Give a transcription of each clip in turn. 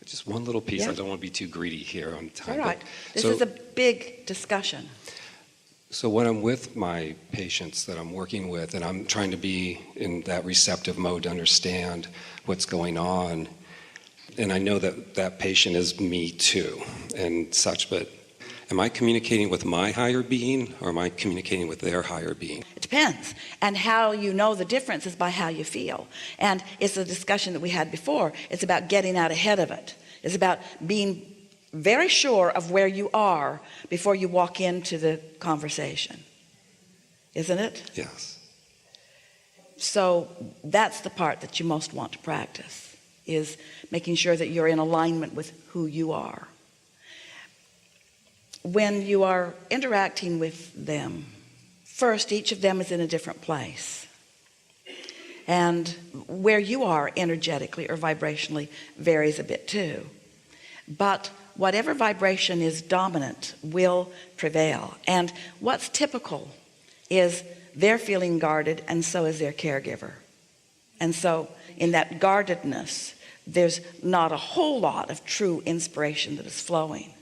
Just one little piece. Yeah. I don't want to be too greedy here on time. All right. This So- is a big discussion. So when I'm with my patients that I'm working with, and I'm trying to be in that receptive mode to understand what's going on, and I know that that patient is me too and such, but am I communicating with my higher being or am I communicating with their higher being? It depends. And how you know the difference is by how you feel. And it's a discussion that we had before. It's about getting out ahead of it. It's about being very sure of where you are before you walk into the conversation. Isn't it? Yes. So that's the part that you most want to practice, is making sure that you're in alignment with who you are. When you are interacting with them, first, each of them is in a different place. And where you are energetically or vibrationally varies a bit too. But whatever vibration is dominant will prevail. And what's typical is they're feeling guarded, and so is their caregiver. And so in that guardedness, there's not a whole lot of true inspiration that is flowing,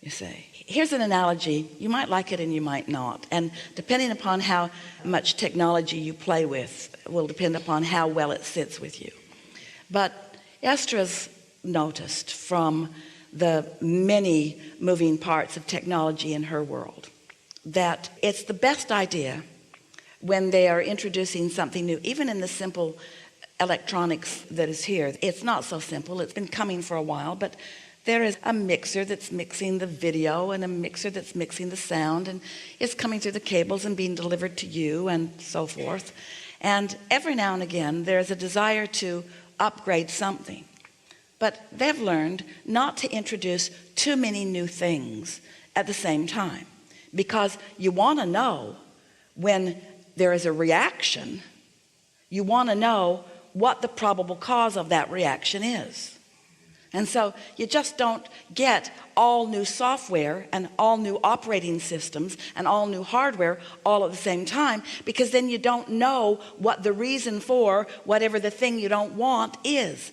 you see. Here's an analogy. You might like it and you might not. And depending upon how much technology you play with will depend upon how well it sits with you. But Estra's noticed from the many moving parts of technology in her world that it's the best idea when they are introducing something new, even in the simple electronics that is here. It's not so simple. It's been coming for a while, but there is a mixer that's mixing the video and a mixer that's mixing the sound, and it's coming through the cables and being delivered to you and so forth. And every now and again there's a desire to upgrade something. But they've learned not to introduce too many new things at the same time, because you want to know when there is a reaction, you want to know what the probable cause of that reaction is. And so you just don't get all new software and all new operating systems and all new hardware all at the same time, because then you don't know what the reason for whatever the thing you don't want is.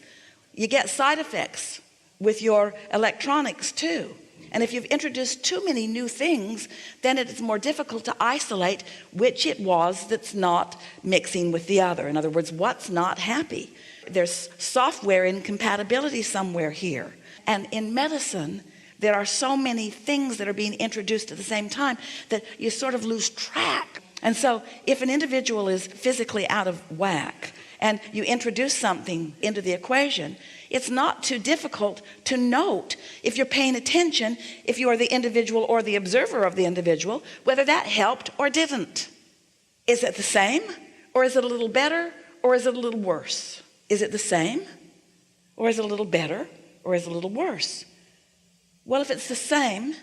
You get side effects with your electronics too. And if you've introduced too many new things, then it is more difficult to isolate which it was that's not mixing with the other. In other words, what's not happy. There's software incompatibility somewhere here. And in medicine, there are so many things that are being introduced at the same time that you sort of lose track. And so if an individual is physically out of whack and you introduce something into the equation, it's not too difficult to note, if you're paying attention, if you are the individual or the observer of the individual, whether that helped or didn't. Is it the same, or is it a little better, or is it a little worse? Is it the same, or is it a little better, or is it a little worse? Well, if it's the same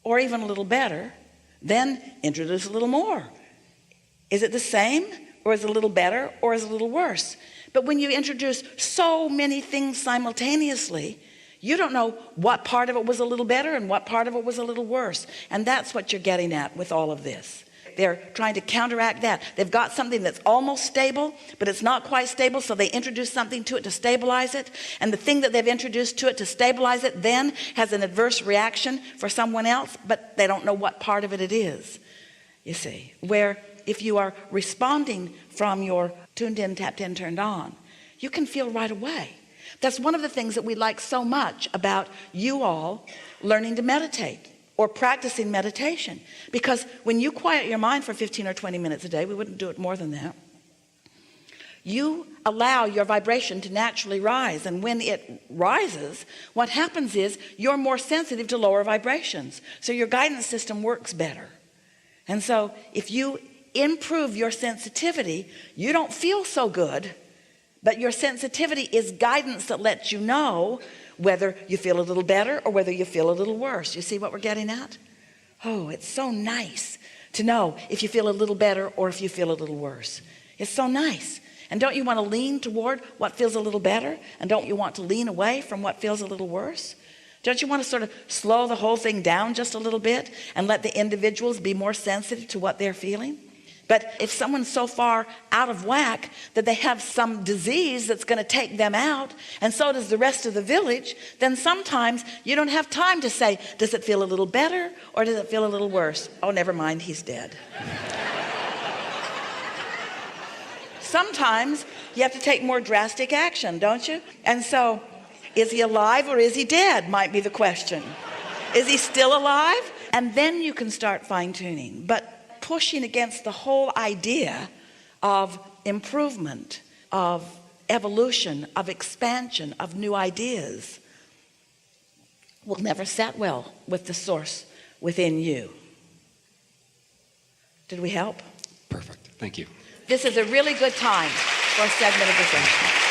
or even a little better, then introduce a little more. Is it the same, or is it a little better, or is it a little worse? But when you introduce so many things simultaneously, you don't know what part of it was a little better and what part of it was a little worse. And that's what you're getting at with all of this. They're trying to counteract that. They've got something that's almost stable, but it's not quite stable, so they introduce something to it to stabilize it. And the thing that they've introduced to it to stabilize it then has an adverse reaction for someone else, but they don't know what part of it is, you see. Where if you are responding from your tuned in, tapped in, turned on, you can feel right away. That's one of the things that we like so much about you all learning to meditate or practicing meditation, because when you quiet your mind for 15 or 20 minutes a day, we wouldn't do it more than that, you allow your vibration to naturally rise. And when it rises, what happens is you're more sensitive to lower vibrations, so your guidance system works better. And so if you improve your sensitivity, you don't feel so good, but your sensitivity is guidance that lets you know whether you feel a little better or whether you feel a little worse. You see what we're getting at? Oh, it's so nice to know if you feel a little better or if you feel a little worse. It's so nice. And don't you want to lean toward what feels a little better? And don't you want to lean away from what feels a little worse? Don't you want to sort of slow the whole thing down just a little bit and let the individuals be more sensitive to what they're feeling? But if someone's so far out of whack that they have some disease that's going to take them out, and so does the rest of the village, then sometimes you don't have time to say, does it feel a little better or does it feel a little worse? Oh, never mind, he's dead. Sometimes you have to take more drastic action, don't you? And so, is he alive or is he dead, might be the question. Is he still alive? And then you can start fine-tuning. But pushing against the whole idea of improvement, of evolution, of expansion, of new ideas will never set well with the source within you. Did we help? Perfect. Thank you. This is a really good time for a segment of the session.